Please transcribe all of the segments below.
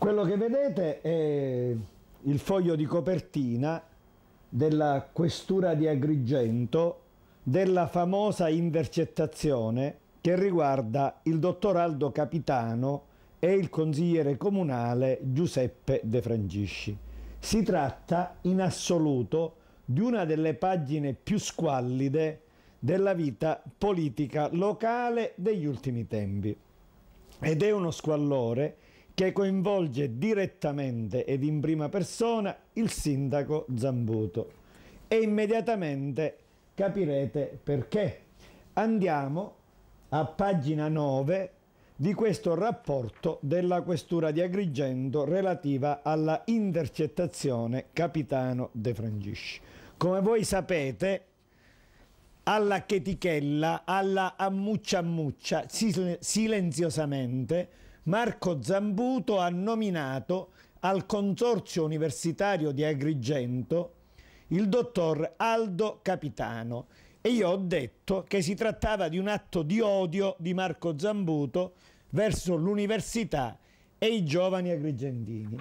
Quello che vedete è il foglio di copertina della questura di Agrigento della famosa intercettazione che riguarda il dottor Aldo Capitano e il consigliere comunale Giuseppe De Frangisci. Si tratta in assoluto di una delle pagine più squallide della vita politica locale degli ultimi tempi ed è uno squallore che coinvolge direttamente ed in prima persona il sindaco Zambuto e immediatamente capirete perché. Andiamo a pagina 9 di questo rapporto della questura di Agrigento relativa alla intercettazione Capitano De Frangisci. Come voi sapete, alla chetichella, alla ammuccia silenziosamente Marco Zambuto ha nominato al Consorzio Universitario di Agrigento il dottor Aldo Capitano e io ho detto che si trattava di un atto di odio di Marco Zambuto verso l'università e i giovani agrigentini.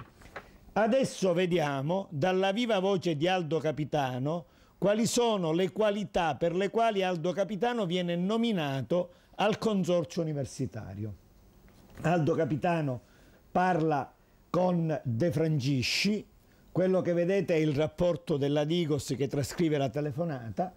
Adesso vediamo dalla viva voce di Aldo Capitano quali sono le qualità per le quali Aldo Capitano viene nominato al Consorzio Universitario. Aldo Capitano parla con De Frangisci, quello che vedete è il rapporto della Digos che trascrive la telefonata.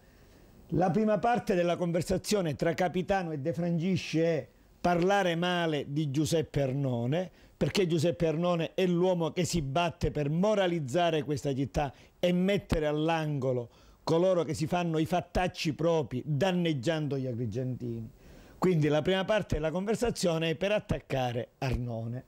La prima parte della conversazione tra Capitano e De Frangisci è parlare male di Giuseppe Arnone, perché Giuseppe Arnone è l'uomo che si batte per moralizzare questa città e mettere all'angolo coloro che si fanno i fattacci propri danneggiando gli agrigentini. Quindi la prima parte della conversazione è per attaccare Arnone,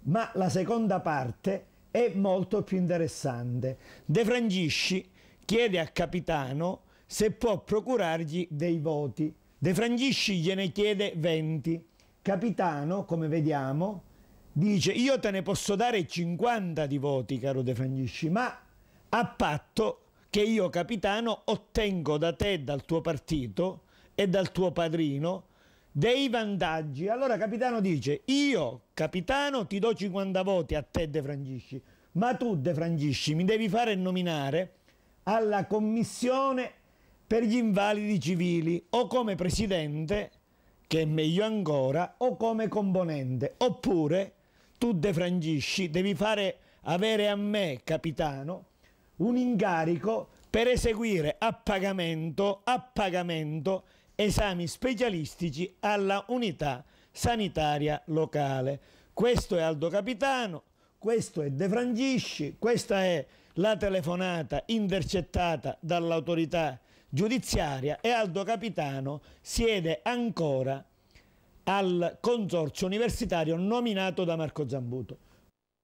ma la seconda parte è molto più interessante. De Frangisci chiede a Capitano se può procurargli dei voti. De Frangisci gliene chiede 20. Capitano, come vediamo, dice: io te ne posso dare 50 di voti, caro De Frangisci, ma a patto che io, Capitano, ottengo da te e dal tuo partito e dal tuo padrino dei vantaggi. Allora Capitano dice: io, Capitano, ti do 50 voti a te, De Frangisci, ma tu, De Frangisci, mi devi fare nominare alla commissione per gli invalidi civili o come presidente, che è meglio ancora, o come componente, oppure tu, De Frangisci, devi fare avere a me, Capitano, un incarico per eseguire a pagamento esami specialistici alla unità sanitaria locale. Questo è Aldo Capitano, questo è De Frangisci, questa è la telefonata intercettata dall'autorità giudiziaria e Aldo Capitano siede ancora al consorzio universitario nominato da Marco Zambuto.